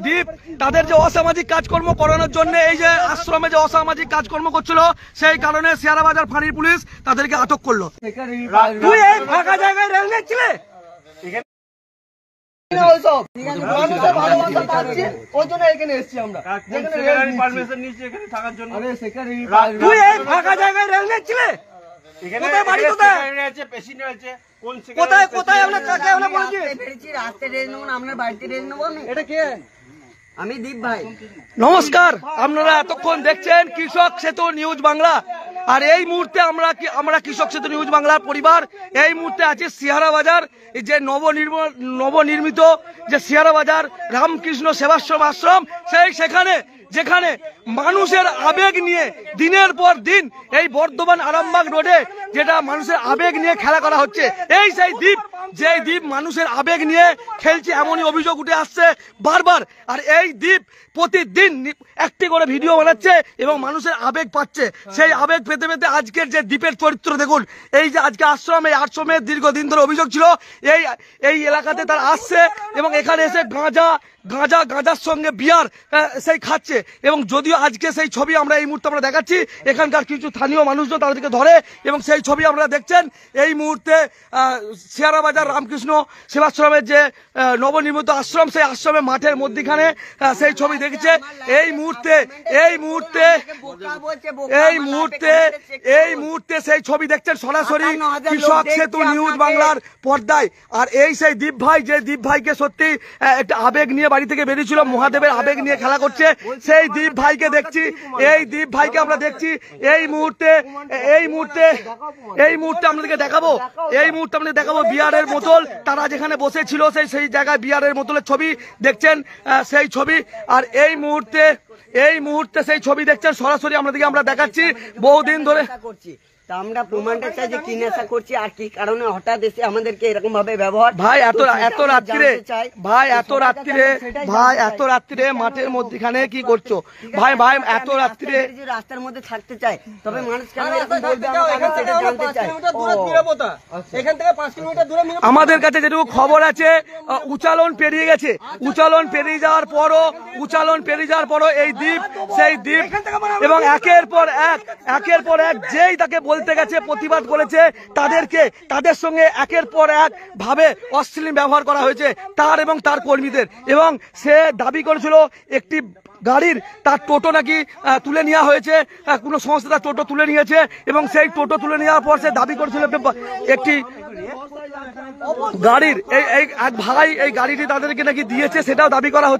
দীপ তাদের যে অসামাজিক কাজকর্ম করানোর জন্য এই যে আশ্রমে যে অসামাজিক কাজকর্ম করছিল সেই কারণে শেয়ারাবাজার ফাঁড়ির পুলিশ তাদেরকে আটক করলো। তুই এই ফাঁকা জায়গায় রেল নিচ্ছিলে? তুই এই ফাঁকা জায়গায় রেল নিচ্ছিলে? কোথায় বাড়ি, কোথায় কোথায় আপনার কাকে আমরা বলেছি রাস্তায় রেল নেবো না, আপনার বাড়িতে রেল নেবো? এটা কে? আমি দীপ ভাই। নমস্কার, আপনারা এতক্ষণ দেখছেন কৃষক সেতু নিউজ বাংলা। আর এই মুহূর্তে আমরা কৃষক সেতু নিউজ বাংলার পরিবার এই মুহূর্তে আছি শেয়ারাবাজার যে নবনির্মিত যে শেয়ারাবাজার রামকৃষ্ণ সেবাশ্রম আশ্রম সেখানে যেখানে মানুষের আবেগ নিয়ে দিনের পর দিন এই বর্ধমান আরামবাগ রোডে যেটা মানুষের আবেগ নিয়ে খেলা করা হচ্ছে, এই সেই দ্বীপ যে দ্বীপ মানুষের আবেগ নিয়ে খেলছে এমনই অভিযোগ উঠে আসছে বারবার। আর এই দ্বীপ প্রতিদিন একটি করে ভিডিও বানাচ্ছে এবং মানুষের আবেগ পাচ্ছে। সেই আবেগ পেতে পেতে আজকের যে দ্বীপের চরিত্র দেখুন। এই যে আজকে আশ্রম, এই আশ্রমের দীর্ঘদিন ধরে অভিযোগ ছিল এই এলাকাতে তারা আসছে এবং এখানে এসে গাঁজার সঙ্গে বিয়ার সেই খাচ্ছে। এবং যদিও আজকে সেই ছবি আমরা এই মুহূর্তে আমরা দেখাচ্ছি, এখানকার কিছু স্থানীয় মানুষজন তাদেরকে ধরে এবং সেই ছবি আপনারা দেখছেন এই মুহূর্তে শেয়ারাবাজার রামকৃষ্ণ সেবাশ্রমের যে নবনির্মিত আশ্রম সেই আশ্রমের মাঠের মধ্যখানে সেই ছবি দেখেছে। এই মুহূর্তে সেই ছবি দেখছেন সরাসরি কৃষক সেতু নিউজ বাংলার পর্দায়। আর এই সেই দীপ ভাই, যে দীপ ভাইকে সত্যি একটা আবেগ নিয়ে বাড়ি থেকে বেরিয়েছিল, মহাদেবের আবেগ নিয়ে খেলা করছে, সেই দীপ ভাইকে দেখছি, এই দীপ ভাইকে আমরা দেখছি এই মুহূর্তে আপনাদেরকে দেখাবো, বিয়ারের বোতল তারা যেখানে বসেছিল সেই জায়গায় বিয়ারের বোতলের ছবি দেখছেন সেই ছবি। আর এই মুহূর্তে সেই ছবি দেখছেন সরাসরি আমরা দেখাচ্ছি বহুদিন ধরে। আমরা প্রমাণটা চাই যে কি নেশা করছি আর কি কারণে হঠাৎ এসে আমাদেরকে এরকম ভাবে ব্যবহার। ভাই এত রাত্রিরে মাঠের মধ্যখানে কি করছো ভাই? এত রাত্রিরে রাস্তার মধ্যে থাকতে চাই, তবে মানুষ কেন এরকম বলবে আমরা সেটা জানতে চাই। আমাদের কাছে যেটুকু খবর আছে উচালন পেরিয়ে গেছে, উচালন পেরিয়ে যাওয়ার পরও এই দ্বীপ সেই দ্বীপ এবং একের পর এক যেই তাকে বলতে গেছে প্রতিবাদ করেছে তাদের সঙ্গে একের পর এক ভাবে অশ্লীল ব্যবহার করা হয়েছে তার এবং তার কর্মীদের। এবং সে দাবি করেছিল একটি গাড়ির তার টোটো নাকি তুলে নেওয়া হয়েছে, কোনো সংস্থা তার টোটো তুলে নিয়েছে এবং সেই টোটো তুলে নেওয়ার পর সে দাবি করেছিল একটি গাড়ির এক ভাই এই গাড়িটি তাদেরকে নাকি দিয়েছে, সেটাও দাবি করা হচ্ছে।